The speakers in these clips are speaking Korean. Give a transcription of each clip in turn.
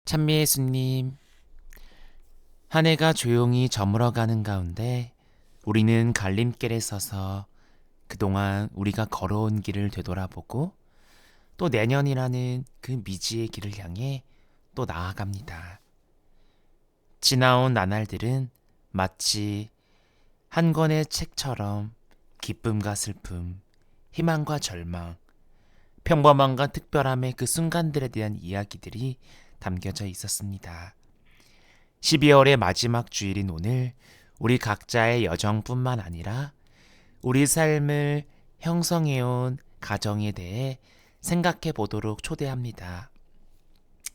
찬미 예수님, 한 해가 조용히 저물어가는 가운데 우리는 갈림길에 서서 그동안 우리가 걸어온 길을 되돌아보고 또 내년이라는 그 미지의 길을 향해 또 나아갑니다. 지나온 나날들은 마치 한 권의 책처럼 기쁨과 슬픔, 희망과 절망, 평범함과 특별함의 그 순간들에 대한 이야기들이 담겨져 있었습니다. 12월의 마지막 주일인 오늘 우리 각자의 여정뿐만 아니라 우리 삶을 형성해온 가정에 대해 생각해 보도록 초대합니다.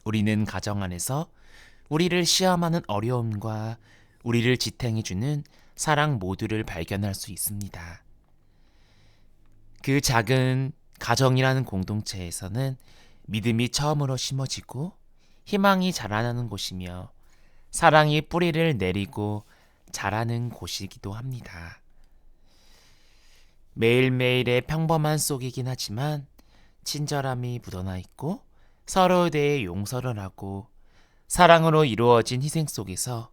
우리는 가정 안에서 우리를 시험하는 어려움과 우리를 지탱해주는 사랑 모두를 발견할 수 있습니다. 그 작은 가정이라는 공동체에서는 믿음이 처음으로 심어지고 희망이 자라나는 곳이며 사랑이 뿌리를 내리고 자라는 곳이기도 합니다. 매일매일의 평범한 속이긴 하지만 친절함이 묻어나 있고 서로에 대해 용서를 하고 사랑으로 이루어진 희생 속에서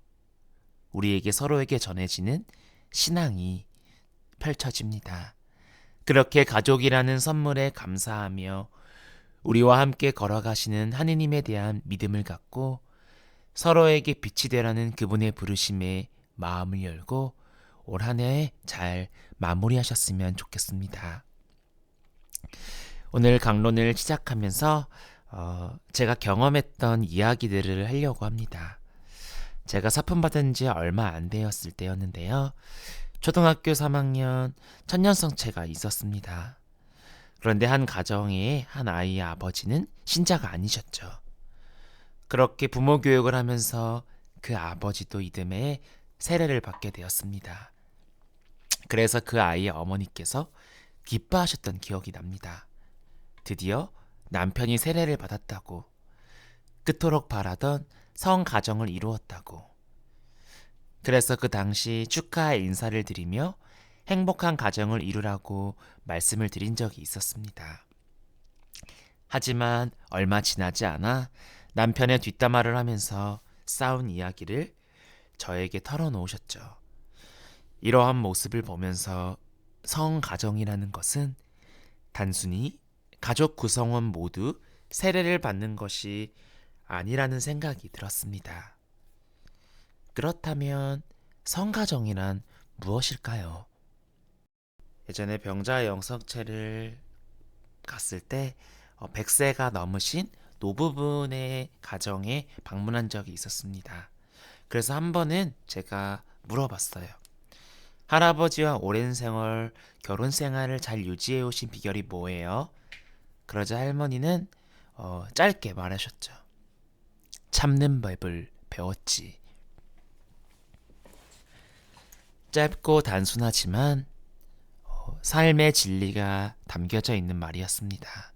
우리에게 서로에게 전해지는 신앙이 펼쳐집니다. 그렇게 가족이라는 선물에 감사하며 우리와 함께 걸어가시는 하느님에 대한 믿음을 갖고 서로에게 빛이 되라는 그분의 부르심에 마음을 열고 올 한 해 잘 마무리하셨으면 좋겠습니다. 오늘 강론을 시작하면서 제가 경험했던 이야기들을 하려고 합니다. 제가 사품받은 지 얼마 안 되었을 때였는데요. 초등학교 3학년 천년성체가 있었습니다. 그런데 한 가정의 한 아이의 아버지는 신자가 아니셨죠. 그렇게 부모 교육을 하면서 그 아버지도 이듬해 세례를 받게 되었습니다. 그래서 그 아이의 어머니께서 기뻐하셨던 기억이 납니다. 드디어 남편이 세례를 받았다고, 그토록 바라던 성가정을 이루었다고. 그래서 그 당시 축하의 인사를 드리며 행복한 가정을 이루라고 말씀을 드린 적이 있었습니다. 하지만 얼마 지나지 않아 남편의 뒷담화를 하면서 싸운 이야기를 저에게 털어놓으셨죠. 이러한 모습을 보면서 성가정이라는 것은 단순히 가족 구성원 모두 세례를 받는 것이 아니라는 생각이 들었습니다. 그렇다면 성가정이란 무엇일까요? 예전에 병자 영성체를 갔을 때 100세가 넘으신 노부분의 가정에 방문한 적이 있었습니다. 그래서 한 번은 제가 물어봤어요. 할아버지와 오랜 세월 결혼 생활을 잘 유지해 오신 비결이 뭐예요? 그러자 할머니는 짧게 말하셨죠. 참는 법을 배웠지. 짧고 단순하지만 삶의 진리가 담겨져 있는 말이었습니다.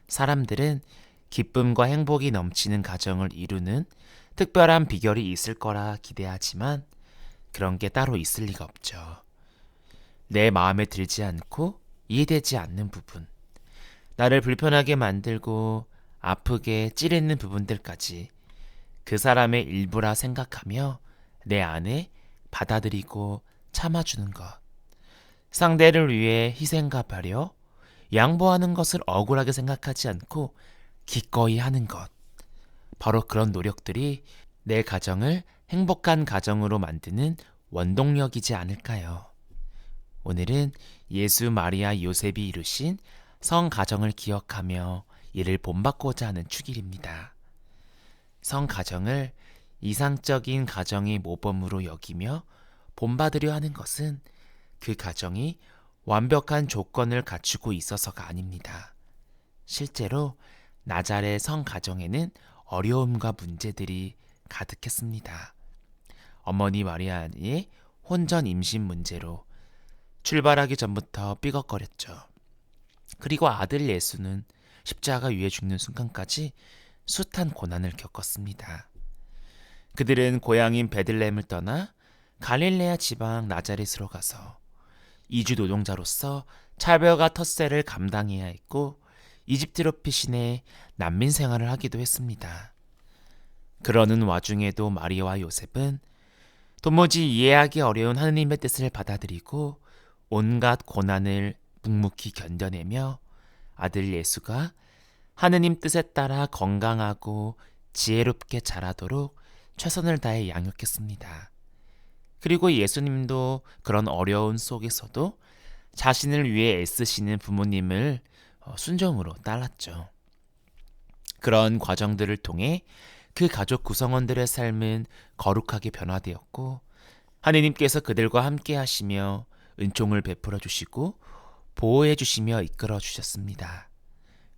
사람들은 기쁨과 행복이 넘치는 가정을 이루는 특별한 비결이 있을 거라 기대하지만 그런 게 따로 있을 리가 없죠. 내 마음에 들지 않고 이해되지 않는 부분, 나를 불편하게 만들고 아프게 찌르는 부분들까지 그 사람의 일부라 생각하며 내 안에 받아들이고 참아주는 것, 상대를 위해 희생과 배려, 양보하는 것을 억울하게 생각하지 않고 기꺼이 하는 것, 바로 그런 노력들이 내 가정을 행복한 가정으로 만드는 원동력이지 않을까요? 오늘은 예수, 마리아, 요셉이 이루신 성가정을 기억하며 이를 본받고자 하는 축일입니다. 성가정을 이상적인 가정의 모범으로 여기며 본받으려 하는 것은 그 가정이 완벽한 조건을 갖추고 있어서가 아닙니다. 실제로 나자렛 성가정에는 어려움과 문제들이 가득했습니다. 어머니 마리아의 혼전 임신 문제로 출발하기 전부터 삐걱거렸죠. 그리고 아들 예수는 십자가 위에 죽는 순간까지 숱한 고난을 겪었습니다. 그들은 고향인 베들레헴을 떠나 갈릴레아 지방 나자렛으로 가서 이주 노동자로서 차별과 텃세를 감당해야 했고 이집트로 피신해 난민 생활을 하기도 했습니다. 그러는 와중에도 마리아와 요셉은 도무지 이해하기 어려운 하느님의 뜻을 받아들이고 온갖 고난을 묵묵히 견뎌내며 아들 예수가 하느님 뜻에 따라 건강하고 지혜롭게 자라도록 최선을 다해 양육했습니다. 그리고 예수님도 그런 어려운 속에서도 자신을 위해 애쓰시는 부모님을 순종으로 따랐죠. 그런 과정들을 통해 그 가족 구성원들의 삶은 거룩하게 변화되었고 하느님께서 그들과 함께 하시며 은총을 베풀어 주시고 보호해 주시며 이끌어 주셨습니다.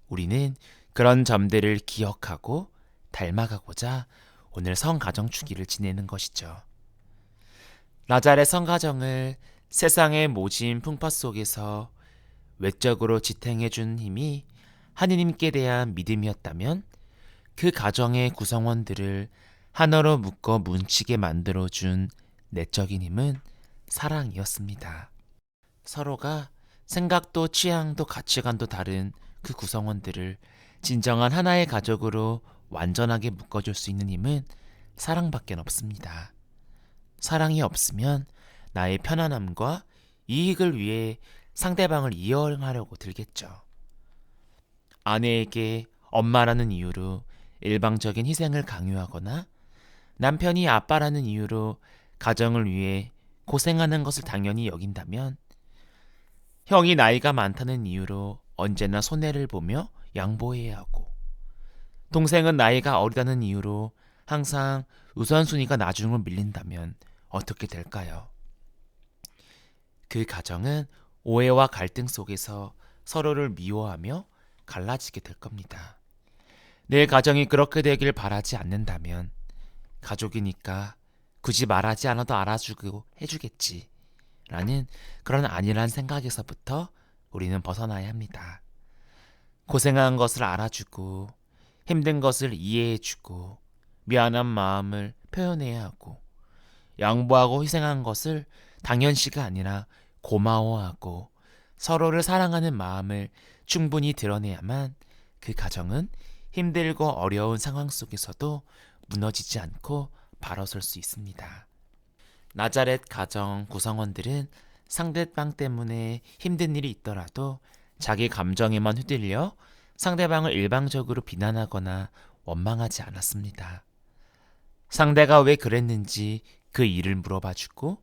우리는 그런 점들을 기억하고 닮아가고자 오늘 성가정주기를 지내는 것이죠. 나자렛 성가정을 세상의 모진 풍파 속에서 외적으로 지탱해 준 힘이 하느님께 대한 믿음이었다면 그 가정의 구성원들을 하나로 묶어 뭉치게 만들어준 내적인 힘은 사랑이었습니다. 서로가 생각도 취향도 가치관도 다른 그 구성원들을 진정한 하나의 가족으로 완전하게 묶어줄 수 있는 힘은 사랑밖에 없습니다. 사랑이 없으면 나의 편안함과 이익을 위해 상대방을 이용하려고 들겠죠. 아내에게 엄마라는 이유로 일방적인 희생을 강요하거나 남편이 아빠라는 이유로 가정을 위해 고생하는 것을 당연히 여긴다면 형이 나이가 많다는 이유로 언제나 손해를 보며 양보해야 하고 동생은 나이가 어리다는 이유로 항상 우선순위가 나중으로 밀린다면 어떻게 될까요? 그 가정은 오해와 갈등 속에서 서로를 미워하며 갈라지게 될 겁니다. 내 가정이 그렇게 되길 바라지 않는다면 가족이니까 굳이 말하지 않아도 알아주고 해주겠지 라는 그런 안일한 생각에서부터 우리는 벗어나야 합니다. 고생한 것을 알아주고 힘든 것을 이해해주고 미안한 마음을 표현해야 하고 양보하고 희생한 것을 당연시가 아니라 고마워하고 서로를 사랑하는 마음을 충분히 드러내야만 그 가정은 힘들고 어려운 상황 속에서도 무너지지 않고 바로 설 수 있습니다. 나자렛 가정 구성원들은 상대방 때문에 힘든 일이 있더라도 자기 감정에만 휘둘려 상대방을 일방적으로 비난하거나 원망하지 않았습니다. 상대가 왜 그랬는지 그 이유를 물어봐주고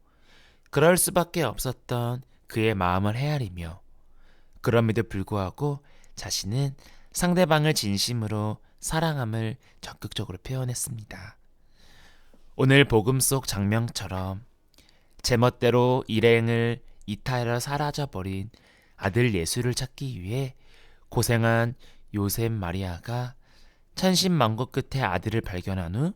그럴 수밖에 없었던 그의 마음을 헤아리며 그럼에도 불구하고 자신은 상대방을 진심으로 사랑함을 적극적으로 표현했습니다. 오늘 복음 속 장면처럼 제멋대로 일행을 이탈하여 사라져버린 아들 예수를 찾기 위해 고생한 요셉 마리아가 천신만고 끝에 아들을 발견한 후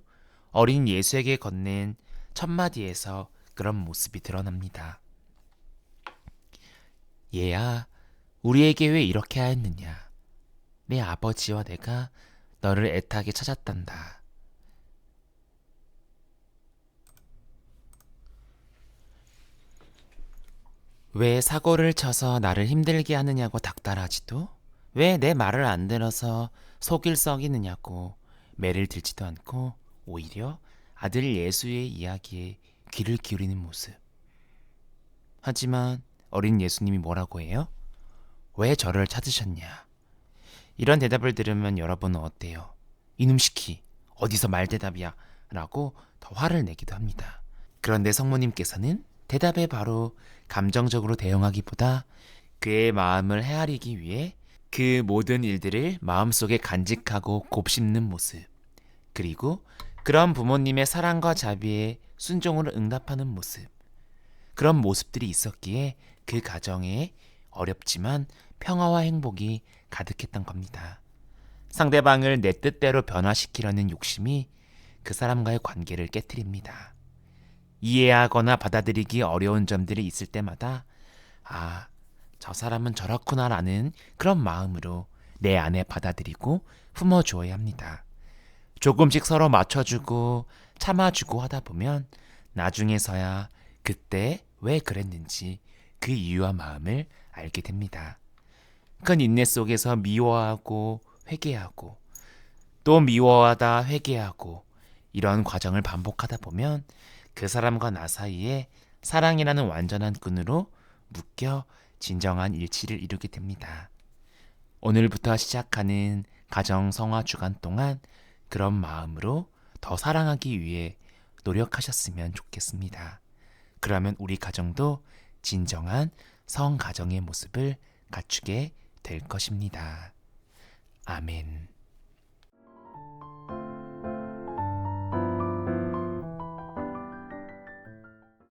어린 예수에게 건넨 첫마디에서 그런 모습이 드러납니다. 얘야, 우리에게 왜 이렇게 하였느냐? 내 아버지와 내가 너를 애타게 찾았단다. 왜 사고를 쳐서 나를 힘들게 하느냐고 닥달하지도 왜 내 말을 안 들어서 속일 썩이느냐고 매를 들지도 않고 오히려 아들 예수의 이야기에 귀를 기울이는 모습. 하지만 어린 예수님이 뭐라고 해요? 왜 저를 찾으셨냐? 이런 대답을 들으면 여러분은 어때요? 이놈 시키 어디서 말대답이야? 라고 더 화를 내기도 합니다. 그런데 성모님께서는 대답에 바로 감정적으로 대응하기보다 그의 마음을 헤아리기 위해 그 모든 일들을 마음속에 간직하고 곱씹는 모습, 그리고 그런 부모님의 사랑과 자비에 순종으로 응답하는 모습, 그런 모습들이 있었기에 그 가정에 어렵지만 평화와 행복이 가득했던 겁니다. 상대방을 내 뜻대로 변화시키려는 욕심이 그 사람과의 관계를 깨트립니다. 이해하거나 받아들이기 어려운 점들이 있을 때마다 아, 저 사람은 저렇구나라는 그런 마음으로 내 안에 받아들이고 품어주어야 합니다. 조금씩 서로 맞춰주고 참아주고 하다 보면 나중에서야 그때 왜 그랬는지 그 이유와 마음을 알게 됩니다. 큰 인내 속에서 미워하고 회개하고 또 미워하다 회개하고 이런 과정을 반복하다 보면 그 사람과 나 사이에 사랑이라는 완전한 끈으로 묶여 진정한 일치를 이루게 됩니다. 오늘부터 시작하는 가정 성화 주간 동안 그런 마음으로 더 사랑하기 위해 노력하셨으면 좋겠습니다. 그러면 우리 가정도 진정한 성가정의 모습을 갖추게 될 것입니다. 아멘.